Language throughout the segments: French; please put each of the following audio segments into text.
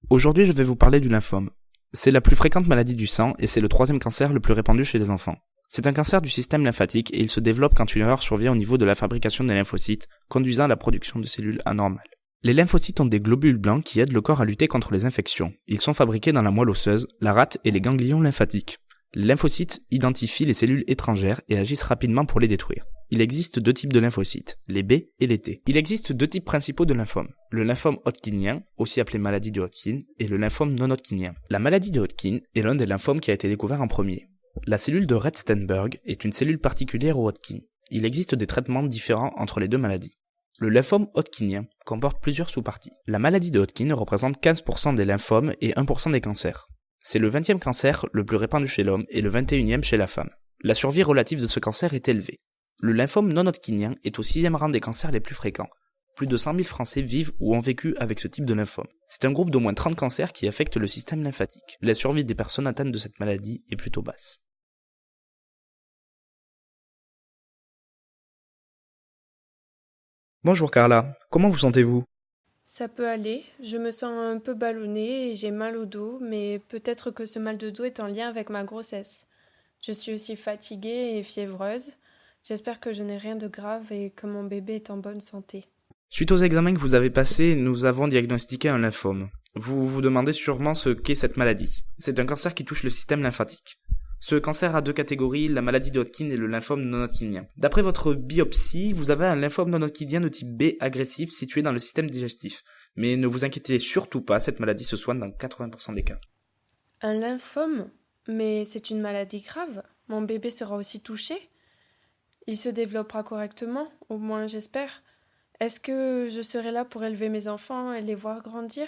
Aujourd'hui, je vais vous parler du lymphome. C'est la plus fréquente maladie du sang et c'est le troisième cancer le plus répandu chez les enfants. C'est un cancer du système lymphatique et il se développe quand une erreur survient au niveau de la fabrication des lymphocytes, conduisant à la production de cellules anormales. Les lymphocytes ont des globules blancs qui aident le corps à lutter contre les infections. Ils sont fabriqués dans la moelle osseuse, la rate et les ganglions lymphatiques. Les lymphocytes identifient les cellules étrangères et agissent rapidement pour les détruire. Il existe deux types de lymphocytes, les B et les T. Il existe deux types principaux de lymphome. Le lymphome hodgkinien, aussi appelé maladie de Hodgkin, et le lymphome non-hodgkinien. La maladie de Hodgkin est l'un des lymphomes qui a été découvert en premier. La cellule de Rett-Steinberg est une cellule particulière au Hodgkin. Il existe des traitements différents entre les deux maladies. Le lymphome hodgkinien comporte plusieurs sous-parties. La maladie de Hodgkin représente 15% des lymphomes et 1% des cancers. C'est le 20e cancer le plus répandu chez l'homme et le 21e chez la femme. La survie relative de ce cancer est élevée. Le lymphome non-hodgkinien est au 6e rang des cancers les plus fréquents. Plus de 100 000 Français vivent ou ont vécu avec ce type de lymphome. C'est un groupe d'au moins 30 cancers qui affectent le système lymphatique. La survie des personnes atteintes de cette maladie est plutôt basse. Bonjour Carla, comment vous sentez-vous? Ça peut aller, je me sens un peu ballonnée et j'ai mal au dos, mais peut-être que ce mal de dos est en lien avec ma grossesse. Je suis aussi fatiguée et fiévreuse. J'espère que je n'ai rien de grave et que mon bébé est en bonne santé. Suite aux examens que vous avez passés, nous avons diagnostiqué un lymphome. Vous vous demandez sûrement ce qu'est cette maladie. C'est un cancer qui touche le système lymphatique. Ce cancer a deux catégories, la maladie de Hodgkin et le lymphome non-hodgkinien. D'après votre biopsie, vous avez un lymphome non-hodgkinien de type B agressif situé dans le système digestif. Mais ne vous inquiétez surtout pas, cette maladie se soigne dans 80% des cas. Un lymphome? Mais c'est une maladie grave. Mon bébé sera aussi touché? Il se développera correctement, au moins j'espère. Est-ce que je serai là pour élever mes enfants et les voir grandir?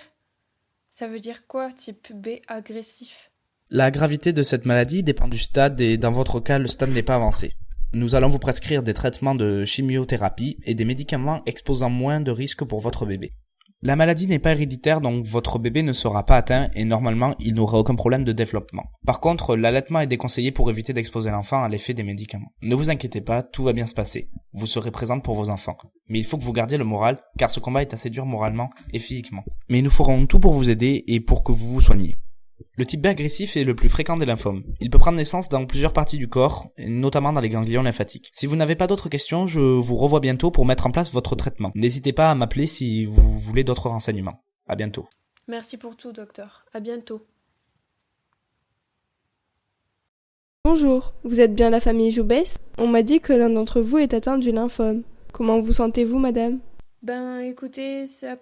Ça veut dire quoi, type B agressif? La gravité de cette maladie dépend du stade et dans votre cas, le stade n'est pas avancé. Nous allons vous prescrire des traitements de chimiothérapie et des médicaments exposant moins de risques pour votre bébé. La maladie n'est pas héréditaire, donc votre bébé ne sera pas atteint et normalement, il n'aura aucun problème de développement. Par contre, l'allaitement est déconseillé pour éviter d'exposer l'enfant à l'effet des médicaments. Ne vous inquiétez pas, tout va bien se passer. Vous serez présente pour vos enfants. Mais il faut que vous gardiez le moral, car ce combat est assez dur moralement et physiquement. Mais nous ferons tout pour vous aider et pour que vous vous soigniez. Le type B agressif est le plus fréquent des lymphomes. Il peut prendre naissance dans plusieurs parties du corps, notamment dans les ganglions lymphatiques. Si vous n'avez pas d'autres questions, je vous revois bientôt pour mettre en place votre traitement. N'hésitez pas à m'appeler si vous voulez d'autres renseignements. À bientôt. Merci pour tout, docteur. À bientôt. Bonjour, vous êtes bien la famille Joubès? On m'a dit que l'un d'entre vous est atteint du lymphome. Comment vous sentez-vous, madame? Ben écoutez, ça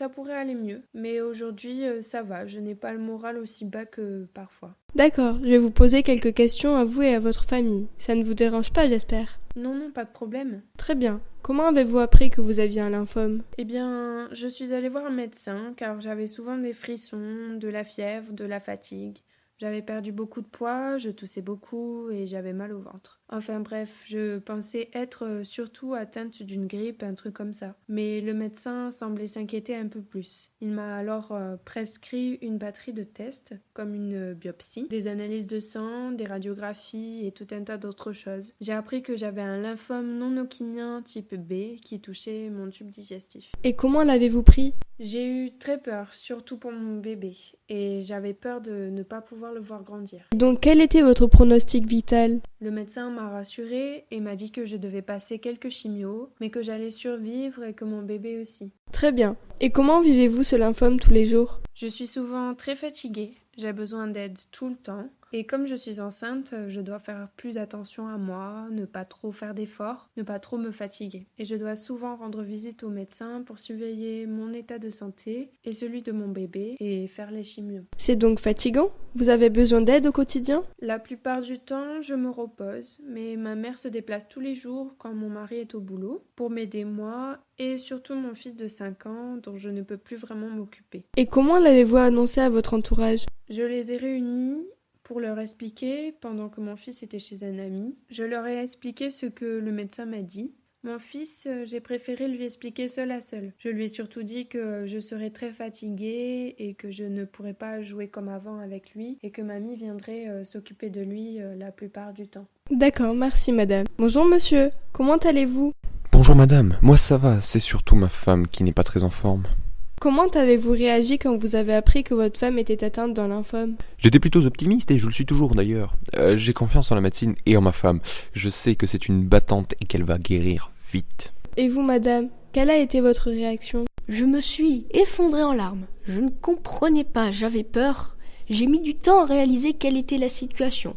pourrait aller mieux, mais aujourd'hui ça va, je n'ai pas le moral aussi bas que parfois. D'accord, je vais vous poser quelques questions à vous et à votre famille. Ça ne vous dérange pas, j'espère? Non, non, pas de problème. Très bien. Comment avez-vous appris que vous aviez un lymphome? Eh bien, je suis allée voir un médecin car j'avais souvent des frissons, de la fièvre, de la fatigue. J'avais perdu beaucoup de poids, je toussais beaucoup et j'avais mal au ventre. Enfin bref, je pensais être surtout atteinte d'une grippe, un truc comme ça. Mais le médecin semblait s'inquiéter un peu plus. Il m'a alors prescrit une batterie de tests, comme une biopsie, des analyses de sang, des radiographies et tout un tas d'autres choses. J'ai appris que j'avais un lymphome non-hodgkinien type B qui touchait mon tube digestif. Et comment l'avez-vous pris? J'ai eu très peur, surtout pour mon bébé, et j'avais peur de ne pas pouvoir le voir grandir. Donc quel était votre pronostic vital? Le médecin m'a rassurée et m'a dit que je devais passer quelques chimios, mais que j'allais survivre et que mon bébé aussi. Très bien. Et comment vivez-vous ce lymphome tous les jours? Je suis souvent très fatiguée, j'ai besoin d'aide tout le temps. Et comme je suis enceinte, je dois faire plus attention à moi, ne pas trop faire d'efforts, ne pas trop me fatiguer. Et je dois souvent rendre visite au médecin pour surveiller mon état de santé et celui de mon bébé et faire les chimios. C'est donc fatigant? Vous avez besoin d'aide au quotidien? La plupart du temps, je me repose, mais ma mère se déplace tous les jours quand mon mari est au boulot pour m'aider moi et surtout mon fils de 5 ans dont je ne peux plus vraiment m'occuper. Et comment l'avez-vous annoncé à votre entourage? Je les ai réunis pour leur expliquer, pendant que mon fils était chez un ami, je leur ai expliqué ce que le médecin m'a dit. Mon fils, j'ai préféré lui expliquer seul à seul. Je lui ai surtout dit que je serais très fatiguée et que je ne pourrais pas jouer comme avant avec lui et que mamie viendrait s'occuper de lui la plupart du temps. D'accord, merci madame. Bonjour monsieur, comment allez-vous? Bonjour madame, moi ça va, c'est surtout ma femme qui n'est pas très en forme. Comment avez-vous réagi quand vous avez appris que votre femme était atteinte d'un lymphome? J'étais plutôt optimiste et je le suis toujours d'ailleurs. J'ai confiance en la médecine et en ma femme. Je sais que c'est une battante et qu'elle va guérir vite. Et vous, madame, quelle a été votre réaction? Je me suis effondrée en larmes. Je ne comprenais pas, j'avais peur. J'ai mis du temps à réaliser quelle était la situation.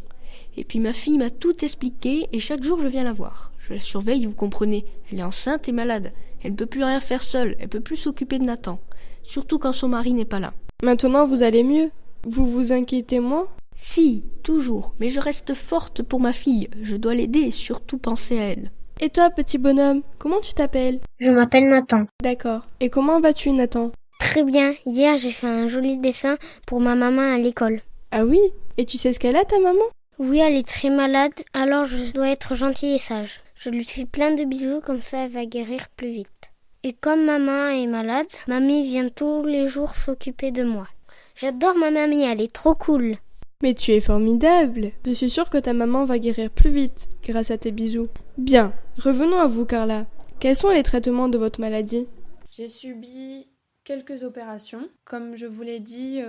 Et puis ma fille m'a tout expliqué et chaque jour je viens la voir. Je la surveille, vous comprenez. Elle est enceinte et malade. Elle ne peut plus rien faire seule. Elle ne peut plus s'occuper de Nathan. Surtout quand son mari n'est pas là. Maintenant, vous allez mieux? Vous vous inquiétez moins? Si, toujours. Mais je reste forte pour ma fille. Je dois l'aider et surtout penser à elle. Et toi, petit bonhomme, comment tu t'appelles? Je m'appelle Nathan. D'accord. Et comment vas-tu, Nathan? Très bien. Hier, j'ai fait un joli dessin pour ma maman à l'école. Ah oui? Et tu sais ce qu'elle a, ta maman? Oui, elle est très malade, alors je dois être gentille et sage. Je lui fais plein de bisous, comme ça elle va guérir plus vite. Et comme maman est malade, mamie vient tous les jours s'occuper de moi. J'adore ma mamie, elle est trop cool. Mais tu es formidable. Je suis sûre que ta maman va guérir plus vite grâce à tes bisous. Bien, revenons à vous, Carla. Quels sont les traitements de votre maladie? J'ai subi quelques opérations. Comme je vous l'ai dit,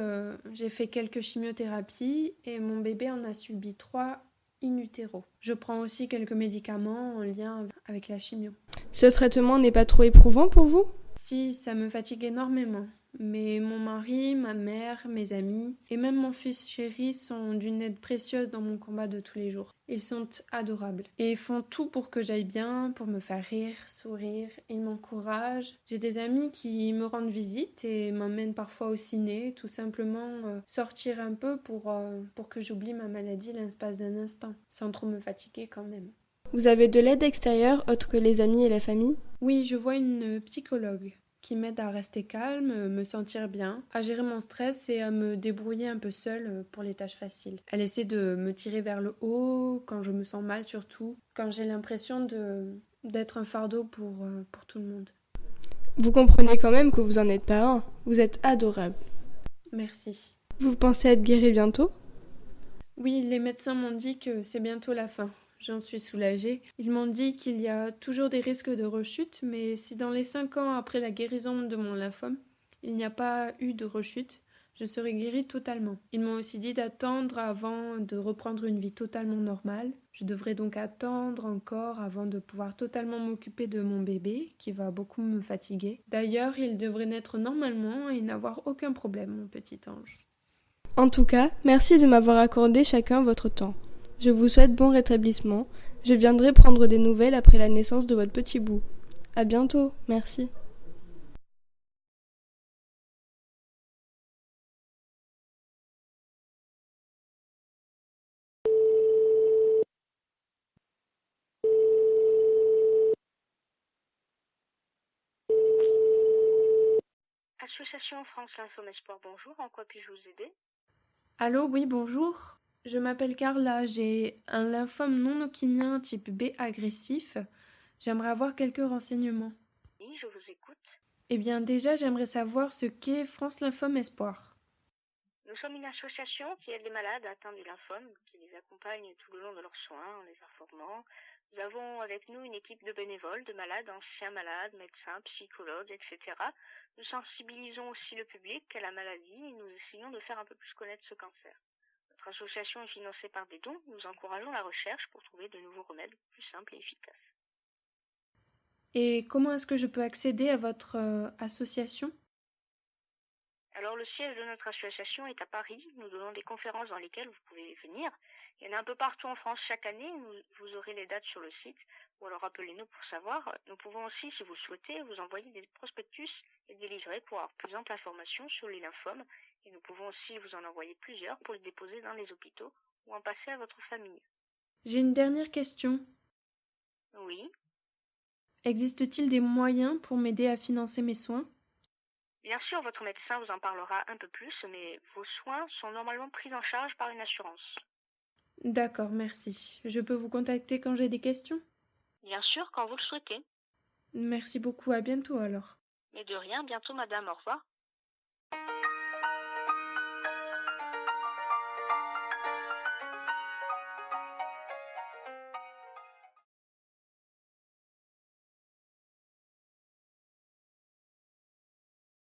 j'ai fait quelques chimiothérapies et mon bébé en a subi 3 in utero. Je prends aussi quelques médicaments en lien avec la chimio. Ce traitement n'est pas trop éprouvant pour vous? Si, ça me fatigue énormément. Mais mon mari, ma mère, mes amis et même mon fils chéri sont d'une aide précieuse dans mon combat de tous les jours. Ils sont adorables et font tout pour que j'aille bien, pour me faire rire, sourire. Ils m'encouragent. J'ai des amis qui me rendent visite et m'emmènent parfois au ciné, tout simplement sortir un peu pour que j'oublie ma maladie l'espace d'un instant, sans trop me fatiguer quand même. Vous avez de l'aide extérieure autre que les amis et la famille? Oui, je vois une psychologue qui m'aide à rester calme, me sentir bien, à gérer mon stress et à me débrouiller un peu seule pour les tâches faciles. Elle essaie de me tirer vers le haut quand je me sens mal surtout, quand j'ai l'impression d'être un fardeau pour tout le monde. Vous comprenez quand même que vous en êtes pas un. Vous êtes adorable. Merci. Vous pensez être guéri bientôt? Oui, les médecins m'ont dit que c'est bientôt la fin. J'en suis soulagée. Ils m'ont dit qu'il y a toujours des risques de rechute, mais si dans les 5 ans après la guérison de mon lymphome, il n'y a pas eu de rechute, je serai guérie totalement. Ils m'ont aussi dit d'attendre avant de reprendre une vie totalement normale. Je devrais donc attendre encore avant de pouvoir totalement m'occuper de mon bébé, qui va beaucoup me fatiguer. D'ailleurs, il devrait naître normalement et n'avoir aucun problème, mon petit ange. En tout cas, merci de m'avoir accordé chacun votre temps. Je vous souhaite bon rétablissement. Je viendrai prendre des nouvelles après la naissance de votre petit bout. À bientôt, merci. Association France Lymphome Espoir, bonjour, en quoi puis-je vous aider? Allô, oui, bonjour. Je m'appelle Carla, j'ai un lymphome non hodgkinien type B agressif. J'aimerais avoir quelques renseignements. Oui, je vous écoute. Eh bien, déjà, j'aimerais savoir ce qu'est France Lymphome Espoir. Nous sommes une association qui aide les malades atteints du lymphome, qui les accompagne tout le long de leurs soins en les informant. Nous avons avec nous une équipe de bénévoles, de malades, anciens malades, médecins, psychologues, etc. Nous sensibilisons aussi le public à la maladie et nous essayons de faire un peu plus connaître ce cancer. Notre association est financée par des dons. Nous encourageons la recherche pour trouver de nouveaux remèdes plus simples et efficaces. Et comment est-ce que je peux accéder à votre association ? Alors le siège de notre association est à Paris. Nous donnons des conférences dans lesquelles vous pouvez venir. Il y en a un peu partout en France chaque année. Vous aurez les dates sur le site ou alors appelez-nous pour savoir. Nous pouvons aussi, si vous le souhaitez, vous envoyer des prospectus et des livrets pour avoir plus ample information sur les lymphomes. Et nous pouvons aussi vous en envoyer plusieurs pour les déposer dans les hôpitaux ou en passer à votre famille. J'ai une dernière question. Oui. Existe-t-il des moyens pour m'aider à financer mes soins ? Bien sûr, votre médecin vous en parlera un peu plus, mais vos soins sont normalement pris en charge par une assurance. D'accord, merci. Je peux vous contacter quand j'ai des questions ? Bien sûr, quand vous le souhaitez. Merci beaucoup, à bientôt alors. Mais de rien, bientôt madame, au revoir.